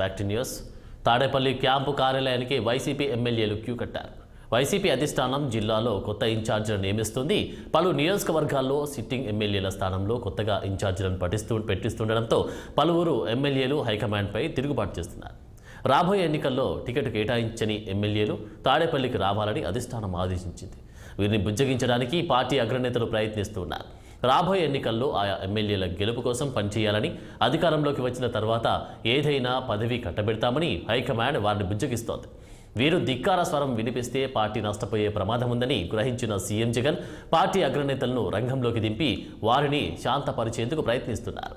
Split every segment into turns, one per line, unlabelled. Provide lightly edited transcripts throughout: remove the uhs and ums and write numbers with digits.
Back to news. Tadepalli camp కార్యాలయానికి YCP ఎమ్మెల్యేలు queue కట్టారు. వైసీపీ అధిష్టానం జిల్లాలో కొత్త ఇన్ఛార్జీలను నియమిస్తుంది. పలు నియోజకవర్గాల్లో సిట్టింగ్ ఎమ్మెల్యేల స్థానంలో కొత్తగా ఇన్ఛార్జీలను పెట్టిస్తుండడంతో పలువురు ఎమ్మెల్యేలు హైకమాండ్పై తిరుగుబాటు చేస్తున్నారు. రాబోయే ఎన్నికల్లో టికెట్ కేటాయించని ఎమ్మెల్యేలు తాడేపల్లికి రావాలని అధిష్టానం ఆదేశించింది. వీరిని బుజ్జగించడానికి పార్టీ అగ్రనేతలు ప్రయత్నిస్తున్నారు. రాబోయే ఎన్నికల్లో ఆయా ఎమ్మెల్యేల గెలుపు కోసం పనిచేయాలని, అధికారంలోకి వచ్చిన తర్వాత ఏదైనా పదవి కట్టబెడతామని హైకమాండ్ వారిని బుజ్జగిస్తోంది. వీరు ధిక్కార స్వరం వినిపిస్తే పార్టీ నష్టపోయే ప్రమాదం ఉందని గ్రహించిన సీఎం జగన్ పార్టీ అగ్రనేతలను రంగంలోకి దింపి వారిని శాంతపరిచేందుకు ప్రయత్నిస్తున్నారు.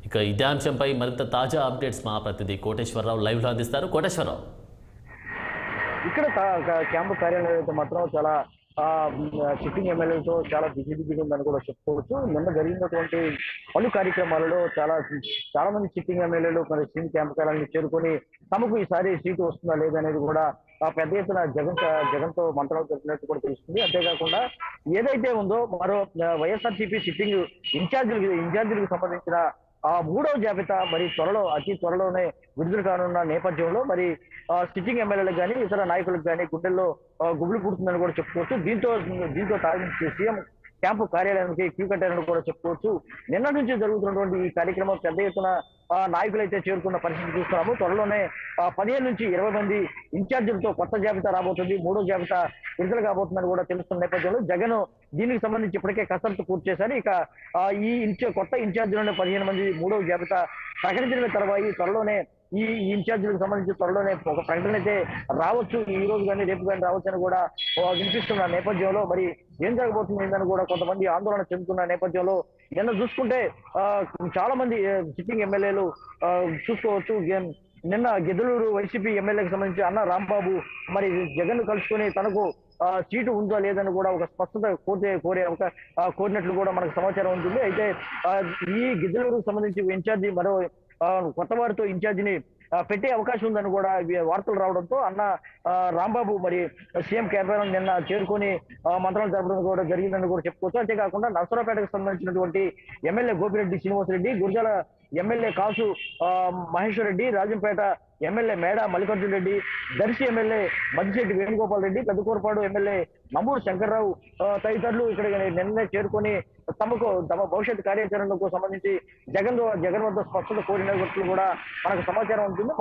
ఇక ఇదే అంశంపై మరింత తాజా అప్డేట్స్ మా ప్రతినిధి కోటేశ్వరరావు లైవ్లో అందిస్తారు. కోటేశ్వరరావు,
ఇక్కడ క్యాంపు కార్యాలయం మాత్రం చాలా సిట్టింగ్ ఎమ్మెల్యేలతో చాలా బిజీగా ఉందని కూడా చెప్పుకోవచ్చు. నిన్న జరిగినటువంటి పలు కార్యక్రమాలలో చాలా మంది సిట్టింగ్ ఎమ్మెల్యేలు మరి సీఎం క్యాంపు కార్యాలయాన్ని చేరుకొని తమకు ఈసారి సీటు వస్తుందా లేదనేది కూడా పెద్ద ఎత్తున జగన్తో మంత్రాలు జరిపినట్టు కూడా తెలుస్తుంది. అంతేకాకుండా ఏదైతే ఉందో మరో వైఎస్ఆర్సీపీ సిట్టింగ్ ఇన్ఛార్జీలకు సంబంధించిన మూడవ జాబితా మరి అతి త్వరలోనే విడుదల కానున్న నేపథ్యంలో మరి సిట్టింగ్ ఎమ్మెల్యేలకు కానీ ఇతర నాయకులకు కానీ గుండెల్లో గుబులు పుడుతుందని కూడా చెప్పుకోవచ్చు. దీంతో సీఎం క్యాంపు కార్యాలయానికి క్యూ కట్టారని కూడా చెప్పుకోవచ్చు. నిన్న నుంచి జరుగుతున్నటువంటి ఈ కార్యక్రమం పెద్ద ఎత్తున నాయకులైతే చేరుకున్న పరిస్థితి చూస్తున్నాము. త్వరలోనే 15 నుంచి 20 మంది ఇన్ఛార్జీలతో కొత్త జాబితా రాబోతుంది. మూడో జాబితా విడుదల కాబోతుందని కూడా తెలుస్తున్న నేపథ్యంలో జగన్ దీనికి సంబంధించి ఇప్పటికే కసరత్తు పూర్తి చేశారు. ఇక కొత్త ఇన్ఛార్జీలను 15 మంది మూడో జాబితా ప్రకటించిన తర్వాత త్వరలోనే ఈ ఇన్ఛార్జీలకు సంబంధించి త్వరలోనే ఒక ప్రకటన అయితే రావచ్చు. ఈ రోజు కానీ రేపు కానీ రావచ్చు అని కూడా వినిపిస్తున్న నేపథ్యంలో మరి ఏం జరగబోతుందని కూడా కొంతమంది ఆందోళన చెందుతున్న నేపథ్యంలో నిన్న చూసుకుంటే చాలా మంది సిట్టింగ్ ఎమ్మెల్యేలు చూసుకోవచ్చు. నిన్న గిద్దలూరు వైసీపీ ఎమ్మెల్యేకి సంబంధించి అన్న రాంబాబు మరి జగన్ కలుసుకుని తనకు సీటు ఉందో లేదని కూడా ఒక స్పష్టత కోరినట్లు కూడా మనకు సమాచారం ఉంటుంది. అయితే ఈ గిద్దలూరుకు సంబంధించి ఇన్ఛార్జి మరో కొత్త వారితో ఇన్ఛార్జిని పెట్టే అవకాశం ఉందని కూడా వార్తలు రావడంతో అన్న రాంబాబు మరి సీఎం క్యాంపెయిన్ నిన్న చేరుకొని మంత్రాలు జరపడం కూడా జరిగిందని కూడా చెప్పుకోవచ్చు. అంతేకాకుండా నర్సరావుపేటకు సంబంధించినటువంటి ఎమ్మెల్యే గోపిరెడ్డి శ్రీనివాసరెడ్డి, గురజాల ఎమ్మెల్యే కాసు మహేశ్వర్ రెడ్డి, రాజంపేట ఎమ్మెల్యే మేడ మల్లికార్జున రెడ్డి, దర్శి ఎమ్మెల్యే మద్దిశెట్టి వేణుగోపాల్ రెడ్డి, పెద్దకూరపాడు ఎమ్మెల్యే నమ్మూరు శంకర్రావు తదితరులు ఇక్కడ నిన్నే చేరుకొని తమ భవిష్యత్ కార్యాచరణకు సంబంధించి జగన్ వద్ద స్పష్టత కోరినట్లు కూడా మనకు సమాచారం ఉంటుంది.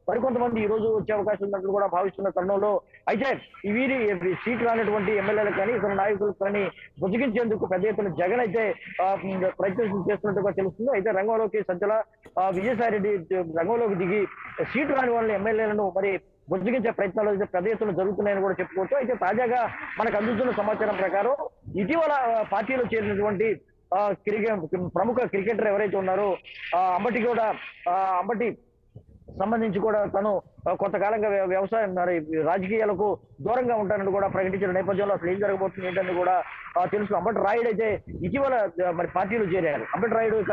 మరికొంతమంది ఈ రోజు వచ్చే అవకాశం ఉన్నట్లు కూడా భావిస్తున్న తరుణంలో అయితే వీరి సీట్ రానటువంటి ఎమ్మెల్యేలకు కానీ ఇతర నాయకులకు కానీ బుజ్జగించేందుకు పెద్ద ఎత్తున జగన్ అయితే ప్రయత్నం చేస్తున్నట్టుగా తెలుస్తుంది. అయితే రంగంలోకి సజ్జల విజయసాయి రెడ్డి రంగంలోకి దిగి సీటు రాని వాళ్ళ ఎమ్మెల్యేలను మరి బుజ్జగించే ప్రయత్నాలు అయితే పెద్ద ఎత్తున జరుగుతున్నాయని కూడా చెప్పుకోవచ్చు. అయితే తాజాగా మనకు అందుతున్న సమాచారం ప్రకారం ఇటీవల పార్టీలో చేరినటువంటి ప్రముఖ క్రికెటర్ ఎవరైతే ఉన్నారో అంబటి సంబంధించి కూడా తను కొంతకాలంగా వ్యవసాయం మరి రాజకీయాలకు దూరంగా ఉంటానని కూడా ప్రకటించిన నేపథ్యంలో అసలు ఏం జరగబోతుంది ఏంటని కూడా తెలుసు. అంబటి రాయుడు అయితే ఇటీవల మరి పార్టీలో చేరారు. అంబటి రాయుడు ఇక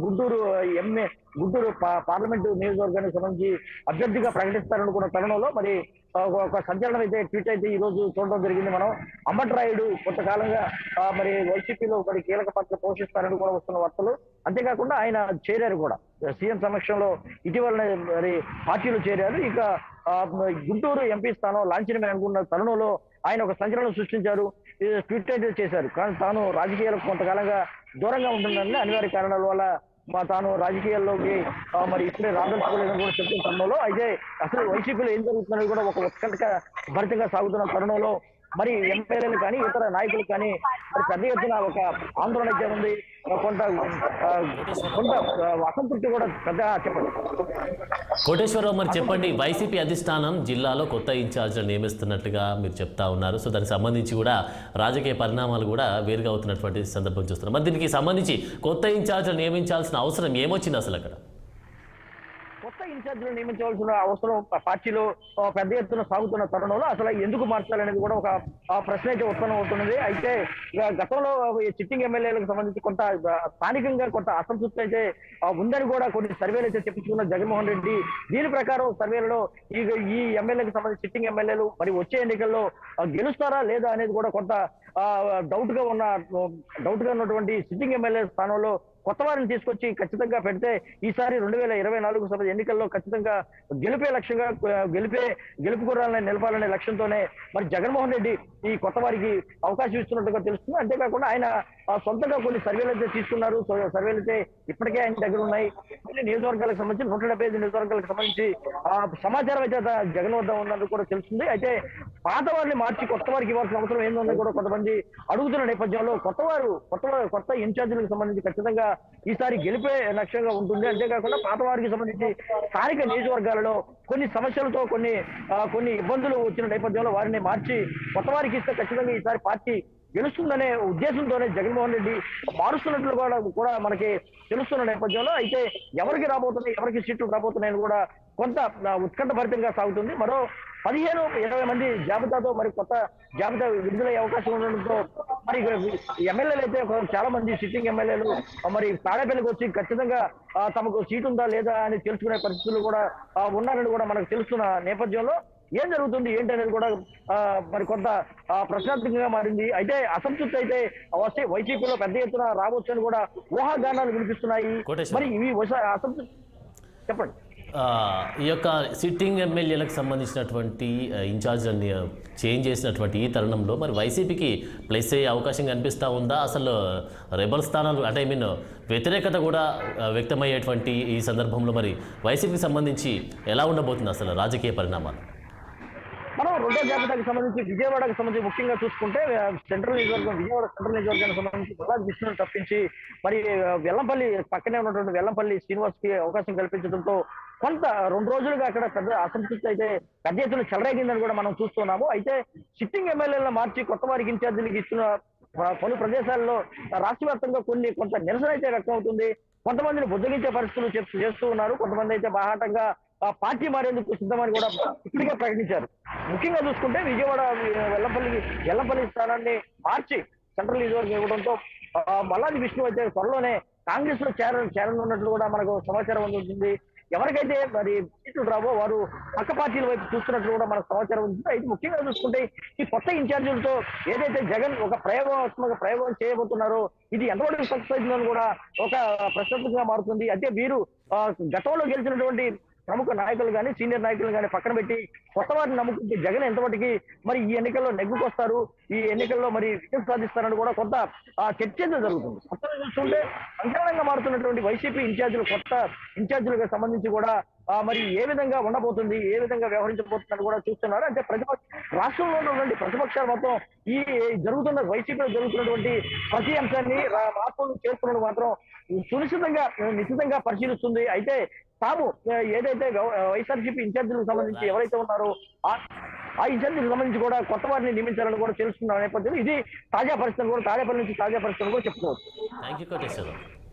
గుంటూరు పార్లమెంటు నియోజకవర్గానికి సంబంధించి అభ్యర్థిగా ప్రకటిస్తారని కూడా తరుణంలో మరి ఒక సంచలనం అయితే ట్వీట్ అయితే ఈ రోజు చూడడం జరిగింది. మనం అంబటి రాయుడు కొంతకాలంగా మరి వైసీపీలో మరి కీలక పాత్ర పోషిస్తారని కూడా వస్తున్న వార్తలు. అంతేకాకుండా ఆయన చేరారు కూడా సీఎం సమక్షంలో ఇటీవల మరి పార్టీలో చేరారు. ఇక గుంటూరు ఎంపీ స్థానం లాంఛనమే అనుకున్న తరుణంలో ఆయన ఒక సంచలనం సృష్టించారు, ట్వీట్ అయితే చేశారు. కానీ తాను రాజకీయాలకు కొంతకాలంగా దూరంగా ఉంటుందని అనివార్య కారణాల వల్ల తాను రాజకీయాల్లోకి మరి ఇప్పుడే రాదలుచుకోలేదని కూడా చెప్తున్న తరుణంలో అయితే అసలు వైసీపీలో ఏం జరుగుతుందని కూడా ఒక ఉత్కంఠ భరితంగా సాగుతున్న తరుణంలో మరి ఎమ్మెల్యేలు కానీ ఇతర నాయకులు కానీ మరి పెద్ద ఎత్తున ఒక ఆందోళన అయితే ఉంది. కొంత అసంతృప్తి కూడా పెద్ద. చెప్పండి
కోటేశ్వరరావు, మరి చెప్పండి, వైసీపీ అధిష్టానం జిల్లాలో కొత్త ఇన్ఛార్జ్లను నియమిస్తున్నట్టుగా మీరు చెప్తా ఉన్నారు. సో దానికి సంబంధించి కూడా రాజకీయ పరిణామాలు కూడా వేరుగా అవుతున్నటువంటి సందర్భం చూస్తున్నారు. మరి దీనికి సంబంధించి కొత్త ఇన్ఛార్జ్లు నియమించాల్సిన అవసరం ఏమొచ్చింది అసలు అక్కడ?
కొత్త ఇన్ఛార్జీలు నియమించవలసిన అవసరం పార్టీలో పెద్ద ఎత్తున సాగుతున్న తరుణంలో అసలు ఎందుకు మార్చాలనేది కూడా ఒక ప్రశ్న అయితే ఉత్పన్నం అవుతున్నది. అయితే గతంలో సిట్టింగ్ ఎమ్మెల్యేలకు సంబంధించి కొంత స్థానికంగా కొంత అసంతృప్తి అయితే ఉందని కూడా కొన్ని సర్వేలు అయితే చెప్పించుకున్న జగన్మోహన్ రెడ్డి. దీని ప్రకారం సర్వేలలో ఈ ఎమ్మెల్యేకి సంబంధించి సిట్టింగ్ ఎమ్మెల్యేలు మరి వచ్చే ఎన్నికల్లో గెలుస్తారా లేదా అనేది కూడా కొంత డౌట్ గా ఉన్నటువంటి సిట్టింగ్ ఎమ్మెల్యే స్థానంలో కొత్త వారిని తీసుకొచ్చి ఖచ్చితంగా పెడితే ఈసారి 2024 సభ ఎన్నికల్లో ఖచ్చితంగా గెలుపే లక్ష్యంగా గెలుపు గుర్రాలని నిలపాలనే లక్ష్యంతోనే మరి జగన్మోహన్ రెడ్డి ఈ కొత్త వారికి అవకాశం ఇస్తున్నట్టుగా తెలుస్తుంది. అంతేకాకుండా ఆయన సొంతంగా కొన్ని సర్వేలు అయితే తీసుకున్నారు. సర్వేలు అయితే ఇప్పటికే ఆయన దగ్గర ఉన్నాయి. కొన్ని నియోజకవర్గాలకు సంబంధించి 175 నియోజకవర్గాలకు సంబంధించి సమాచారం అయితే జగన్ వద్ద ఉన్నట్టు కూడా తెలుస్తుంది. అయితే పాత వారిని మార్చి కొత్త వారికి ఇవ్వాల్సిన అవసరం ఏందని కూడా కొంతమంది అడుగుతున్న నేపథ్యంలో కొత్త ఇన్ఛార్జీలకు సంబంధించి ఖచ్చితంగా ఈసారి గెలిపే లక్ష్యంగా ఉంటుంది. అంతేకాకుండా పాత వారికి సంబంధించి స్థానిక నియోజకవర్గాలలో కొన్ని సమస్యలతో కొన్ని ఇబ్బందులు వచ్చిన నేపథ్యంలో వారిని మార్చి కొత్త వారికి ఇస్తే ఖచ్చితంగా ఈసారి పార్టీ గెలుస్తుందనే ఉద్దేశంతోనే జగన్మోహన్ రెడ్డి మారుస్తున్నట్లు కూడా మనకి తెలుస్తున్న నేపథ్యంలో అయితే ఎవరికి సీట్లు రాబోతున్నాయని కూడా కొంత ఉత్కంఠభరితంగా సాగుతుంది. మరో 15-20 మంది జాబితాతో మరి కొత్త జాబితా విడుదలయ్యే అవకాశం ఉండడంతో మరి ఎమ్మెల్యేలు అయితే చాలా మంది సిట్టింగ్ ఎమ్మెల్యేలు మరి తాడేపల్లికి వచ్చి ఖచ్చితంగా తమకు సీటు ఉందా లేదా అని తెలుసుకునే పరిస్థితులు కూడా ఉన్నారని కూడా మనకు తెలుస్తున్న నేపథ్యంలో ఏం జరుగుతుంది ఏంటి అనేది కూడా మరి కొంత ప్రశ్నార్థకంగా మారింది. అయితే అసంతృప్తి అయితే వస్తే వైసీపీలో పెద్ద ఎత్తున రావచ్చు అని కూడా ఊహాగానాలు వినిపిస్తున్నాయి. మరి ఇవి అసంతృప్తి చెప్పండి.
ఈ యొక్క సిట్టింగ్ ఎమ్మెల్యేలకు సంబంధించినటువంటి ఇన్ఛార్జ్ని చేంజ్ చేసినటువంటి ఈ తరుణంలో మరి వైసీపీకి ప్లస్ అయ్యే అవకాశం కనిపిస్తూ ఉందా? అసలు రెబల్ స్థానాలు అంటే వ్యతిరేకత కూడా వ్యక్తమయ్యేటువంటి ఈ సందర్భంలో మరి వైసీపీకి సంబంధించి ఎలా ఉండబోతుంది అసలు రాజకీయ పరిణామాలు?
మనం రెండో జాబితాకి సంబంధించి విజయవాడకు సంబంధించి ముఖ్యంగా చూసుకుంటే విజయవాడ సెంట్రల్ నియోజకవర్గానికి సంబంధించి ప్రహ్లాద్ విష్ణుని తప్పించి మరి వెల్లంపల్లి పక్కనే ఉన్నటువంటి వెల్లంపల్లి శ్రీనివాస్ కి అవకాశం కల్పించడంతో కొంత 2 రోజులుగా అక్కడ పెద్ద అసంతృప్తి అయితే పెద్ద ఎత్తున చెలరేగిందని కూడా మనం చూస్తున్నాము. అయితే సిట్టింగ్ ఎమ్మెల్యేలను మార్చి కొత్త వారికి ఇన్ఛార్జీలకు ఇస్తున్న పలు ప్రదేశాల్లో రాష్ట్ర వ్యాప్తంగా కొంత నిరసన అయితే వ్యక్తం అవుతుంది. కొంతమందిని బుద్ధగించే పరిస్థితులు చేస్తూ ఉన్నారు. కొంతమంది అయితే బాహాటంగా పార్టీ మారేందుకు సిద్ధమని కూడా ఇప్పటికే ప్రకటించారు. ముఖ్యంగా చూసుకుంటే విజయవాడ వెల్లంపల్లి స్థానాన్ని మార్చి సెంట్రల్ నియోజకవర్గం ఇవ్వడంతో మల్లాది విష్ణు అయితే త్వరలోనే కాంగ్రెస్ లో చేరనున్నట్లు కూడా మనకు సమాచారం అందుతుంది. ఎవరికైతే మరి సీట్లు రావో వారు పక్క పార్టీల వైపు చూస్తున్నట్లు కూడా మనకు సమాచారం ఉంటుంది. అయితే ముఖ్యంగా చూసుకుంటే ఈ కొత్త ఇన్ఛార్జీలతో ఏదైతే జగన్ ఒక ప్రయోగం చేయబోతున్నారో ఇది ఎంతవరకు సక్సెస్ అయిందని కూడా ఒక ప్రశ్నార్థకంగా మారుతుంది. అయితే వీరు గతంలో గెలిచినటువంటి ప్రముఖ నాయకులు కానీ సీనియర్ నాయకులు కానీ పక్కన పెట్టి కొత్త వారిని నమ్ముకుంటే జగన్ ఎంతవరకు మరి ఈ ఎన్నికల్లో నెగ్గుకొస్తారు, ఈ ఎన్నికల్లో మరి విజయం సాధిస్తారని కూడా కొంత చర్చ జరుగుతుంది. కొత్తగా చూస్తుంటే సంచలనంగా మారుతున్నటువంటి వైసీపీ కొత్త ఇన్ఛార్జీలకు సంబంధించి కూడా మరి ఏ విధంగా ఉండబోతుంది, ఏ విధంగా వ్యవహరించబోతుందని కూడా చూస్తున్నారు. అంటే రాష్ట్రంలో ఉన్నటువంటి ప్రతిపక్షాలు మొత్తం ఈ వైసీపీలో జరుగుతున్నటువంటి ప్రతి అంశాన్ని మార్పులు చేస్తున్నది మాత్రం నిశ్చితంగా పరిశీలిస్తుంది. అయితే తాము ఏదైతే వైఎస్ఆర్సీపీ ఇన్ఛార్జీలకు సంబంధించి ఎవరైతే ఉన్నారో ఆ ఇన్ఛార్జీలకు సంబంధించి కూడా కొత్త వారిని నియమించాలని కూడా తెలుసుకున్న నేపథ్యంలో ఇది తాజా పరిస్థితులు కూడా తాడేపల్లి నుంచి తాజా పరిస్థితులు కూడా చెప్పుకోవచ్చు.
Thank you Koteswararao.